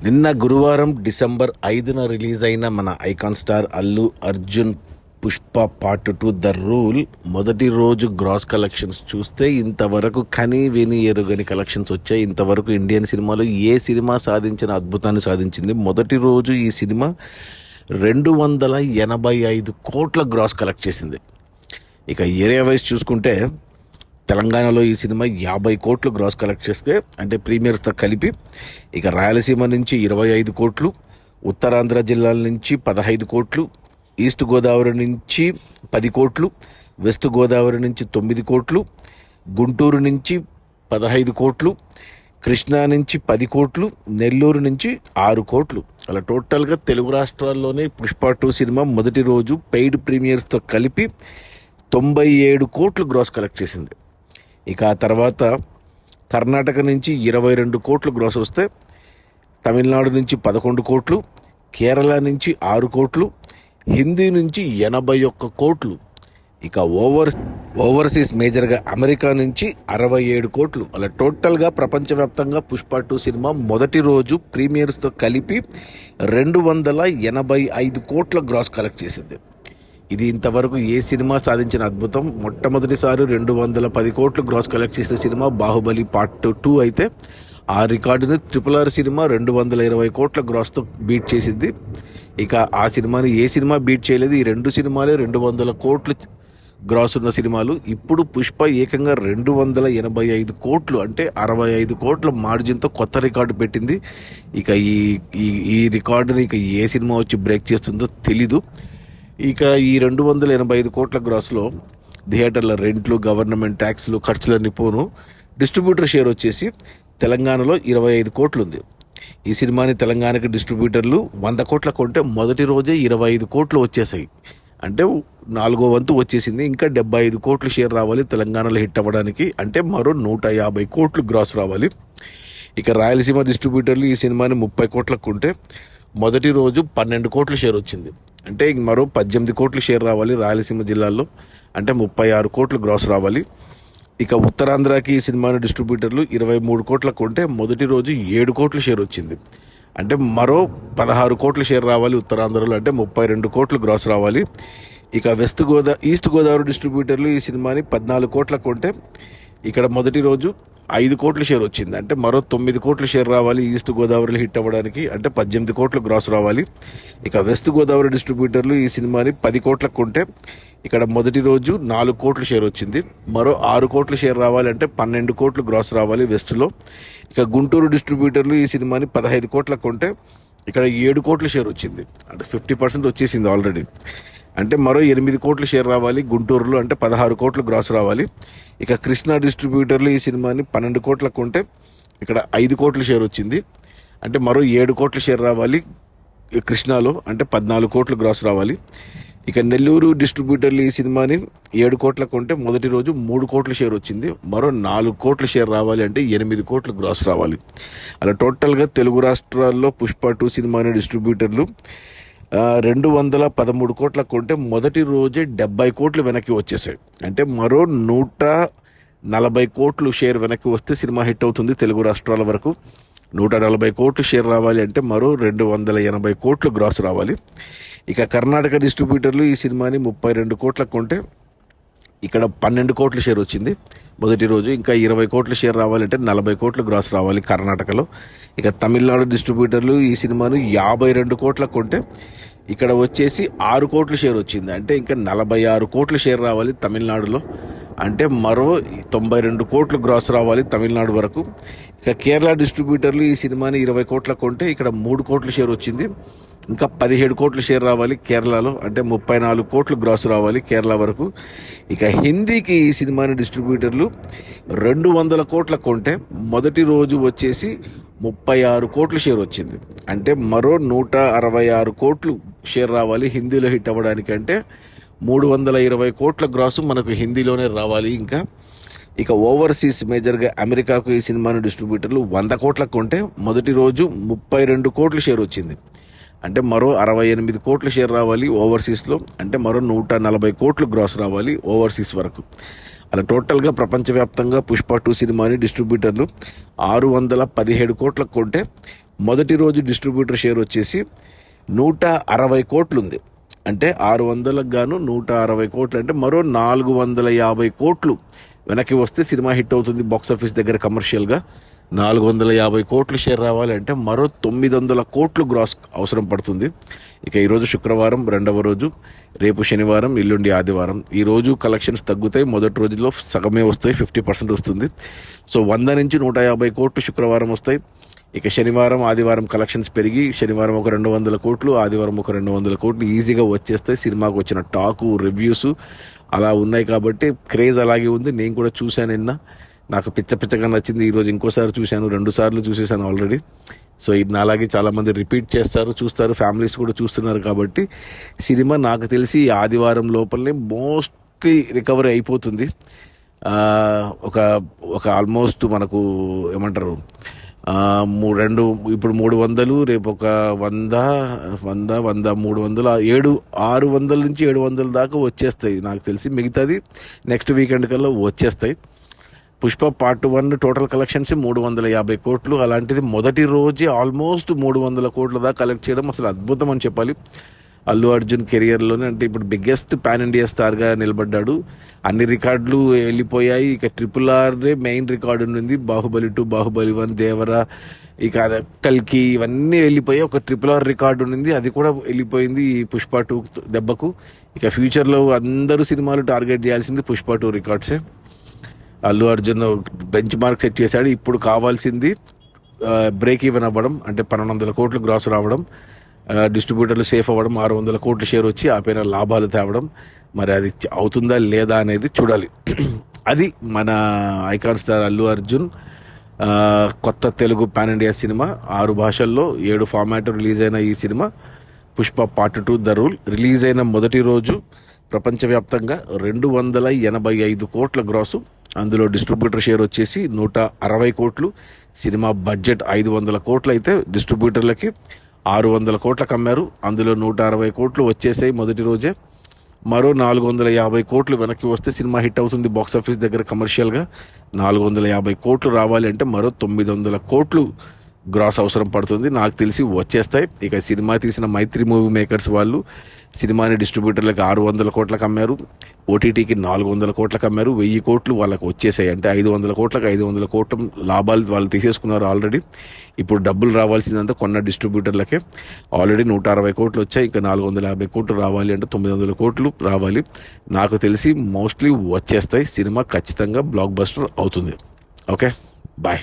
నిన్న గురువారం December 5న release అయిన మన icon star Allu Arjun Pushpa part 2 the rule మొదటి రోజు గ్రాస్ కలెక్షన్స్ చూస్తే ఇంతవరకు కని విని ఎరుగని కలెక్షన్స్ వచ్చాయి. ఇంతవరకు ఇండియన్ సినిమాలో ఏ సినిమా సాధించిన అద్భుతాన్ని సాధించింది. మొదటి రోజు ఈ సినిమా 285 కోట్ల గ్రాస్ కలెక్ట్ చేసింది. ఇక ఏరియా వైజ్ చూసుకుంటే తెలంగాణలో ఈ సినిమా 50 కోట్లు గ్రాస్ కలెక్ట్ చేస్తే, అంటే ప్రీమియర్స్తో కలిపి. ఇక రాయలసీమ నుంచి 25 కోట్లు, ఉత్తరాంధ్ర జిల్లాల నుంచి 15 కోట్లు, ఈస్ట్ గోదావరి నుంచి 10 కోట్లు, వెస్ట్ గోదావరి నుంచి 9 కోట్లు, గుంటూరు నుంచి 15 కోట్లు, కృష్ణా నుంచి 10 కోట్లు, నెల్లూరు నుంచి 6 కోట్లు. అలా టోటల్గా తెలుగు రాష్ట్రాల్లోనే పుష్ప 2 సినిమా మొదటి రోజు పెయిడ్ ప్రీమియర్స్తో కలిపి 97 కోట్లు గ్రాస్ కలెక్ట్ చేసింది. ఇక ఆ తర్వాత కర్ణాటక నుంచి 22 కోట్లు గ్రాస్ వస్తే, తమిళనాడు నుంచి 11 కోట్లు, కేరళ నుంచి 6 కోట్లు, హిందీ నుంచి 81 కోట్లు. ఇక ఓవర్సీస్ మేజర్గా అమెరికా నుంచి 67 కోట్లు. అలా టోటల్గా ప్రపంచవ్యాప్తంగా పుష్ప 2 సినిమా మొదటి రోజు ప్రీమియర్స్తో కలిపి 285 కోట్ల గ్రాస్ కలెక్ట్ చేసింది. ఇది ఇంతవరకు ఏ సినిమా సాధించిన అద్భుతం. మొట్టమొదటిసారి 210 కోట్లు గ్రాస్ కలెక్ట్ చేసిన సినిమా బాహుబలి పార్ట్ 2 అయితే, ఆ రికార్డుని RRR సినిమా 220 కోట్ల గ్రాస్తో బీట్ చేసింది. ఇక ఆ సినిమాని ఏ సినిమా బీట్ చేయలేదు. ఈ రెండు సినిమాలే 200 కోట్లు గ్రాస్ ఉన్న సినిమాలు. ఇప్పుడు పుష్ప ఏకంగా 285 కోట్లు, అంటే 65 కోట్ల మార్జిన్తో కొత్త రికార్డు పెట్టింది. ఇక ఈ రికార్డుని ఇక ఏ సినిమా వచ్చి బ్రేక్ చేస్తుందో తెలీదు. ఇక ఈ 285 కోట్ల గ్రాస్లో థియేటర్ల రెంట్లు, గవర్నమెంట్ ట్యాక్స్లు, ఖర్చులన్నీ పోను. డిస్ట్రిబ్యూటర్ షేర్ వచ్చేసి తెలంగాణలో 25 కోట్లు ఉంది. ఈ సినిమాని తెలంగాణకి డిస్ట్రిబ్యూటర్లు 100 కోట్ల కొంటే మొదటి రోజే 25 కోట్లు వచ్చేసాయి. అంటే 4వ వంతు వచ్చేసింది. ఇంకా 75 కోట్లు షేర్ రావాలి తెలంగాణలో హిట్ అవ్వడానికి, అంటే మరో 150 కోట్లు గ్రాస్ రావాలి. ఇక రాయలసీమ డిస్ట్రిబ్యూటర్లు ఈ సినిమాని 30 కోట్లకు కొంటే మొదటి రోజు 12 కోట్ల షేర్ వచ్చింది. అంటే మరో 18 కోట్లు షేర్ రావాలి రాయలసీమ జిల్లాల్లో, అంటే 36 కోట్లు గ్రాస్ రావాలి. ఇక ఉత్తరాంధ్రకి ఈ సినిమాని డిస్ట్రిబ్యూటర్లు 23 కోట్లకు కొంటే మొదటి రోజు 7 కోట్ల షేర్ వచ్చింది. అంటే మరో 16 కోట్ల షేర్ రావాలి ఉత్తరాంధ్రలో, అంటే 32 కోట్లు గ్రాస్ రావాలి. ఇక ఈస్ట్ గోదావరి డిస్ట్రిబ్యూటర్లు ఈ సినిమాని 14 కోట్లకు కొంటే ఇక్కడ మొదటి రోజు 5 కోట్ల షేర్ వచ్చింది. అంటే మరో 9 కోట్ల షేర్ రావాలి ఈస్ట్ గోదావరిలో హిట్ అవ్వడానికి, అంటే 18 కోట్లు గ్రాస్ రావాలి. ఇక వెస్ట్ గోదావరి డిస్ట్రిబ్యూటర్లు ఈ సినిమాని 10 కోట్లకు కొంటే ఇక్కడ మొదటి రోజు 4 కోట్ల షేర్ వచ్చింది. మరో 6 కోట్ల షేర్ రావాలి, అంటే 12 కోట్లు గ్రాస్ రావాలి వెస్ట్లో. ఇక గుంటూరు డిస్ట్రిబ్యూటర్లు ఈ సినిమాని 15 కోట్లకు కొంటే ఇక్కడ 7 కోట్ల షేర్ వచ్చింది. అంటే 50% వచ్చేసింది ఆల్రెడీ. అంటే మరో 8 కోట్ల షేర్ రావాలి గుంటూరులో, అంటే 16 కోట్లు గ్రాస్ రావాలి. ఇక కృష్ణా డిస్ట్రిబ్యూటర్లు ఈ సినిమాని 12 కోట్లకు కొంటే ఇక్కడ 5 కోట్ల షేర్ వచ్చింది. అంటే మరో 7 కోట్ల షేర్ రావాలి కృష్ణాలో, అంటే 14 కోట్లు గ్రాస్ రావాలి. ఇక నెల్లూరు డిస్ట్రిబ్యూటర్లు ఈ సినిమాని 7 కోట్లకు కొంటే మొదటి రోజు 3 కోట్ల షేర్ వచ్చింది. మరో 4 కోట్ల షేర్ రావాలి, అంటే 8 కోట్లు గ్రాస్ రావాలి. అలా టోటల్గా తెలుగు రాష్ట్రాల్లో పుష్ప 2 సినిమాని డిస్ట్రిబ్యూటర్లు 213 కోట్లకు కొంటే మొదటి రోజే 70 కోట్లు వెనక్కి వచ్చేసాయి. అంటే మరో 140 కోట్లు షేర్ వెనక్కి వస్తే సినిమా హిట్ అవుతుంది తెలుగు రాష్ట్రాల వరకు. 140 కోట్లు షేర్ రావాలి, అంటే మరో 280 కోట్లు గ్రాస్ రావాలి. ఇక కర్ణాటక డిస్ట్రిబ్యూటర్లు ఈ సినిమాని 32 కోట్లకు కొంటే ఇక్కడ 12 కోట్ల షేర్ వచ్చింది మొదటి రోజు. ఇంకా 20 కోట్ల షేర్ రావాలంటే 40 కోట్లు గ్రాస్ రావాలి కర్ణాటకలో. ఇక తమిళనాడు డిస్ట్రిబ్యూటర్లు ఈ సినిమాను 52 కోట్లకు కొంటే ఇక్కడ వచ్చేసి 6 కోట్ల షేర్ వచ్చింది. అంటే ఇంకా 46 కోట్ల షేర్ రావాలి తమిళనాడులో, అంటే మరో 92 కోట్లు గ్రాస్ రావాలి తమిళనాడు వరకు. ఇక కేరళ డిస్ట్రిబ్యూటర్లు ఈ సినిమాని 20 కోట్లకు కొంటే ఇక్కడ 3 కోట్ల షేర్ వచ్చింది. ఇంకా 17 కోట్ల షేర్ రావాలి కేరళలో, అంటే 34 కోట్లు గ్రాస్ రావాలి కేరళ వరకు. ఇక హిందీకి ఈ సినిమాని డిస్ట్రిబ్యూటర్లు 200 కోట్లకు కొంటే మొదటి రోజు వచ్చేసి 36 కోట్ల షేర్ వచ్చింది. అంటే మరో 166 కోట్లు షేర్ రావాలి హిందీలో హిట్ అవ్వడానికి, అంటే 320 కోట్ల గ్రాసు మనకు హిందీలోనే రావాలి. ఇంకా ఇక ఓవర్సీస్ మేజర్గా అమెరికాకు ఈ సినిమాని డిస్ట్రిబ్యూటర్లు 100 కోట్లకు కొంటే మొదటి రోజు 32 కోట్ల షేర్ వచ్చింది. అంటే మరో 68 కోట్ల షేర్ రావాలి ఓవర్సీస్లో, అంటే మరో 140 కోట్లు గ్రాస్ రావాలి ఓవర్సీస్ వరకు. అలా టోటల్గా ప్రపంచవ్యాప్తంగా పుష్ప 2 సినిమాని డిస్ట్రిబ్యూటర్లు 617 కోట్లకు కొంటే మొదటి రోజు డిస్ట్రిబ్యూటర్ షేర్ వచ్చేసి 160 కోట్లు ఉంది. అంటే 600కు గాను 160 కోట్లు, అంటే మరో 450 కోట్లు వెనక్కి వస్తే సినిమా హిట్ అవుతుంది బాక్స్ ఆఫీస్ దగ్గర కమర్షియల్గా. 450 కోట్లు షేర్ రావాలంటే మరో 900 కోట్లు గ్రాస్ అవసరం పడుతుంది. ఇక ఈరోజు శుక్రవారం, రెండవ రోజు, రేపు శనివారం, ఎల్లుండి ఆదివారం. ఈరోజు కలెక్షన్స్ తగ్గుతాయి, మొదటి రోజులో సగమే వస్తాయి, 50% వస్తుంది. సో 100 నుంచి 150 కోట్లు శుక్రవారం వస్తాయి. ఇక శనివారం, ఆదివారం కలెక్షన్స్ పెరిగి శనివారం ఒక 200 కోట్లు, ఆదివారం ఒక 200 కోట్లు ఈజీగా వచ్చేస్తాయి. సినిమాకు వచ్చిన టాకు, రివ్యూస్ అలా ఉన్నాయి కాబట్టి క్రేజ్ అలాగే ఉంది. నేను కూడా చూశాను నిన్న, నాకు పిచ్చగా నచ్చింది. ఈరోజు ఇంకోసారి చూశాను, 2 సార్లు చూసేసాను ఆల్రెడీ. సో ఇది అలాగే చాలామంది రిపీట్ చూస్తారు, ఫ్యామిలీస్ కూడా చూస్తున్నారు. కాబట్టి సినిమా నాకు తెలిసి ఆదివారం లోపలనే మోస్ట్లీ రికవరీ అయిపోతుంది. ఒక ఆల్మోస్ట్ మనకు ఏమంటారు, ఇప్పుడు 300, రేపు ఒక 100, 300, 600 నుంచి 700 దాకా వచ్చేస్తాయి నాకు తెలిసి. మిగతాది నెక్స్ట్ వీకెండ్ కల్లా వచ్చేస్తాయి. పుష్ప పార్ట్ 1 టోటల్ కలెక్షన్స్ 350 కోట్లు. అలాంటిది మొదటి రోజే ఆల్మోస్ట్ 300 కోట్ల దాకా కలెక్ట్ చేయడం అసలు అద్భుతం అని చెప్పాలి. అల్లు అర్జున్ కెరియర్లోనే, అంటే ఇప్పుడు బిగ్గెస్ట్ పాన్ ఇండియా స్టార్గా నిలబడ్డాడు. అన్ని రికార్డులు వెళ్ళిపోయాయి. ఇక RRR మెయిన్ రికార్డు ఉంది. బాహుబలి 2, బాహుబలి 1, దేవరా, ఇక కల్కి ఇవన్నీ వెళ్ళిపోయాయి. ఒక RRR రికార్డు ఉంది, అది కూడా వెళ్ళిపోయింది ఈ పుష్ప 2 దెబ్బకు. ఇక ఫ్యూచర్లో అందరూ సినిమాలు టార్గెట్ చేయాల్సింది పుష్ప 2 రికార్డ్సే. Allu Arjun benchmark set చేశాడు. ఇప్పుడు కావాల్సింది బ్రేక్ ఈవెన్ అవ్వడం, అంటే 1200 కోట్లు గ్రాస్ రావడం, డిస్ట్రిబ్యూటర్లు సేఫ్ అవ్వడం, 600 కోట్ల షేర్ వచ్చి ఆ పైన లాభాలు తేవడం. మరి అది అవుతుందా లేదా అనేది చూడాలి. అది మన ఐకాన్ స్టార్ అల్లు అర్జున్ కొత్త తెలుగు పాన్ ఇండియా సినిమా. 6 భాషల్లో 7 ఫార్మాట్ రిలీజ్ అయిన ఈ cinema Pushpa part 2 the rule release అయిన మొదటి రోజు ప్రపంచవ్యాప్తంగా 285 కోట్ల గ్రాసు. అందులో డిస్ట్రిబ్యూటర్ షేర్ వచ్చేసి 160 కోట్లు. సినిమా బడ్జెట్ 500 కోట్లు అయితే డిస్ట్రిబ్యూటర్లకి 600 కోట్లకు అమ్మారు. అందులో 160 కోట్లు వచ్చేసాయి మొదటి రోజే. మరో 450 కోట్లు వెనక్కి వస్తే సినిమా హిట్ అవుతుంది బాక్స్ ఆఫీస్ దగ్గర కమర్షియల్గా. 450 కోట్లు రావాలి అంటే మరో 900 కోట్లు గ్రాస్ అవసరం పడుతుంది. నాకు తెలిసి వచ్చేస్తాయి. ఇక సినిమా తీసిన మైత్రి మూవీ మేకర్స్ వాళ్ళు సినిమాని డిస్ట్రిబ్యూటర్లకు 600 కోట్లకు అమ్మారు, ఓటీటీకి 400 కోట్లకు అమ్మారు. 1000 కోట్లు వాళ్ళకు వచ్చేసాయి. అంటే 500 కోట్లకు 500 కోట్ల లాభాలు వాళ్ళు తీసేసుకున్నారు ఆల్రెడీ. ఇప్పుడు డబ్బులు రావాల్సిందంతా కొన్న డిస్ట్రిబ్యూటర్లకే. ఆల్రెడీ 160 కోట్లు వచ్చాయి. ఇంకా 450 కోట్లు రావాలి అంటే 900 కోట్లు రావాలి. నాకు తెలిసి మోస్ట్లీ వచ్చేస్తాయి. సినిమా ఖచ్చితంగా బ్లాక్ బస్టర్ అవుతుంది. Okay, bye.